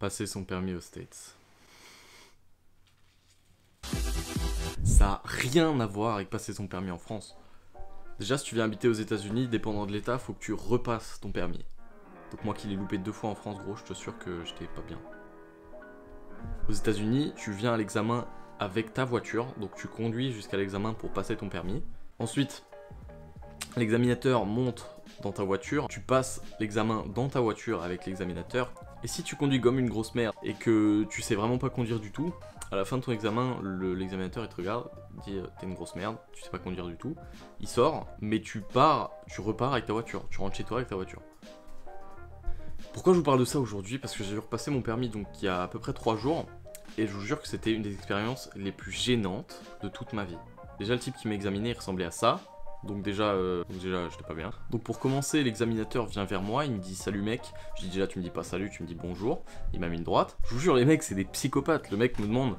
Passer son permis aux States. Ça n'a rien à voir avec passer son permis en France. Déjà, si tu viens habiter aux États-Unis, dépendant de l'État, faut que tu repasses ton permis. Donc moi qui l'ai loupé 2 fois en France, gros, je t'assure que j'étais pas bien. Aux États-Unis, tu viens à l'examen avec ta voiture, donc tu conduis jusqu'à l'examen pour passer ton permis. Ensuite, l'examinateur monte dans ta voiture, tu passes l'examen dans ta voiture avec l'examinateur. Et si tu conduis comme une grosse merde et que tu sais vraiment pas conduire du tout, à la fin de ton examen, l'examinateur il te regarde, il dit t'es une grosse merde, tu sais pas conduire du tout. Il sort, mais tu repars avec ta voiture, tu rentres chez toi avec ta voiture. Pourquoi je vous parle de ça aujourd'hui? Parce que j'ai repassé mon permis donc il y a à peu près 3 jours, et je vous jure que c'était une des expériences les plus gênantes de toute ma vie. Déjà le type qui m'a examiné il ressemblait à ça. Donc déjà j'étais pas bien. Donc pour commencer, l'examinateur vient vers moi, il me dit salut mec. Je dis déjà tu me dis pas salut, tu me dis bonjour. Il m'a mis une droite. Je vous jure les mecs c'est des psychopathes. Le mec me demande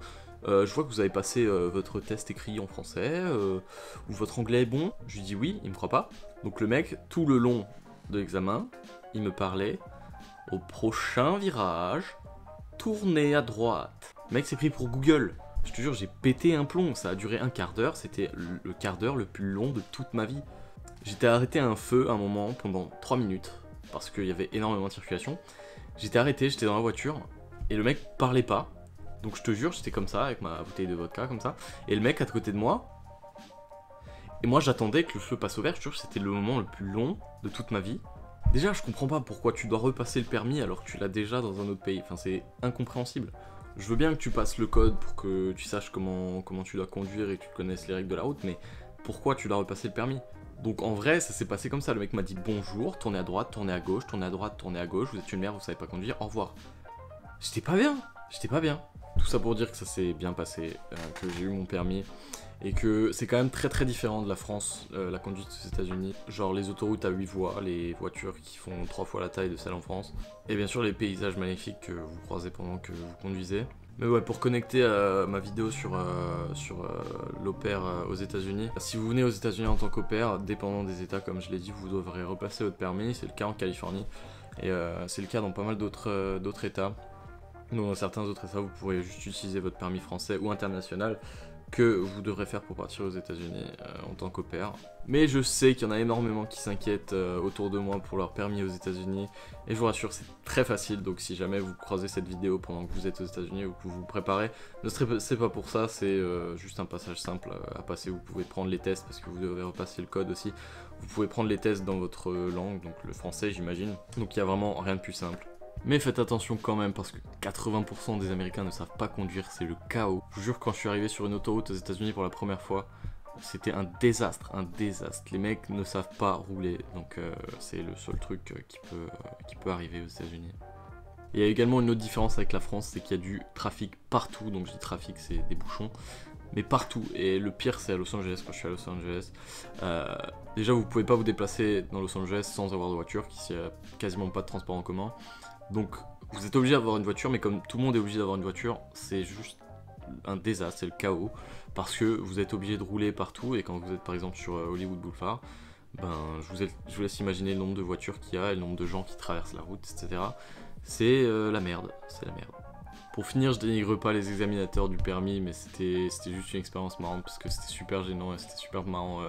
je vois que vous avez passé votre test écrit en français, ou votre anglais est bon. Je lui dis oui, il me croit pas. Donc le mec tout le long de l'examen, il me parlait au prochain virage, tournez à droite. Le mec s'est pris pour Google. Je te jure, j'ai pété un plomb, ça a duré un quart d'heure, c'était le quart d'heure le plus long de toute ma vie. J'étais arrêté à un feu un moment pendant 3 minutes, parce qu'il y avait énormément de circulation. J'étais arrêté, j'étais dans la voiture, et le mec parlait pas. Donc je te jure, j'étais comme ça, avec ma bouteille de vodka, comme ça, et le mec à côté de moi. Et moi j'attendais que le feu passe au vert, je te jure, c'était le moment le plus long de toute ma vie. Déjà, je comprends pas pourquoi tu dois repasser le permis alors que tu l'as déjà dans un autre pays, enfin c'est incompréhensible. Je veux bien que tu passes le code pour que tu saches comment tu dois conduire et que tu connaisses les règles de la route, mais pourquoi tu dois repasser le permis? Donc en vrai, ça s'est passé comme ça. Le mec m'a dit bonjour, tournez à droite, tournez à gauche, tournez à droite, tournez à gauche, vous êtes une merde, vous savez pas conduire, au revoir. J'étais pas bien, j'étais pas bien. Tout ça pour dire que ça s'est bien passé, que j'ai eu mon permis, et que c'est quand même très très différent de la France, la conduite aux États-Unis. Genre les autoroutes à 8 voies, les voitures qui font 3 fois la taille de celles en France, et bien sûr les paysages magnifiques que vous croisez pendant que vous conduisez. Mais ouais, pour connecter ma vidéo sur l'au pair aux États-Unis, si vous venez aux États-Unis en tant qu'au pair, dépendant des États, comme je l'ai dit, vous devrez repasser votre permis. C'est le cas en Californie, et c'est le cas dans pas mal d'autres États. Donc dans certains autres États, vous pourrez juste utiliser votre permis français ou international que vous devrez faire pour partir aux États-Unis en tant qu'au pair. Mais je sais qu'il y en a énormément qui s'inquiètent autour de moi pour leur permis aux États-Unis, et je vous rassure, c'est très facile. Donc si jamais vous croisez cette vidéo pendant que vous êtes aux États-Unis ou que vous vous préparez, ne stressez pas pour ça, c'est juste un passage simple à passer. Vous pouvez prendre les tests parce que vous devez repasser le code aussi. Vous pouvez prendre les tests dans votre langue, donc le français j'imagine. Donc il n'y a vraiment rien de plus simple. Mais faites attention quand même parce que 80% des Américains ne savent pas conduire, c'est le chaos. Je vous jure, quand je suis arrivé sur une autoroute aux États-Unis pour la première fois, c'était un désastre, un désastre. Les mecs ne savent pas rouler, donc c'est le seul truc qui peut arriver aux États-Unis. Il y a également une autre différence avec la France, c'est qu'il y a du trafic partout. Donc je dis trafic, c'est des bouchons, mais partout. Et le pire, c'est à Los Angeles, quand je suis à Los Angeles. Déjà, vous pouvez pas vous déplacer dans Los Angeles sans avoir de voiture, qu'il n'y a quasiment pas de transport en commun. Donc vous êtes obligé d'avoir une voiture, mais comme tout le monde est obligé d'avoir une voiture, c'est juste un désastre, c'est le chaos, parce que vous êtes obligé de rouler partout, et quand vous êtes par exemple sur Hollywood Boulevard, ben, je vous laisse imaginer le nombre de voitures qu'il y a, et le nombre de gens qui traversent la route, etc. C'est la merde, c'est la merde. Pour finir, je dénigre pas les examinateurs du permis, mais c'était juste une expérience marrante, parce que c'était super gênant et c'était super marrant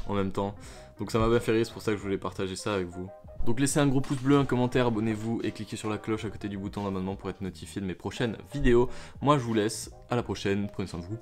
en même temps. Donc ça m'a bien fait rire, c'est pour ça que je voulais partager ça avec vous. Donc laissez un gros pouce bleu, un commentaire, abonnez-vous et cliquez sur la cloche à côté du bouton d'abonnement pour être notifié de mes prochaines vidéos. Moi je vous laisse, à la prochaine, prenez soin de vous.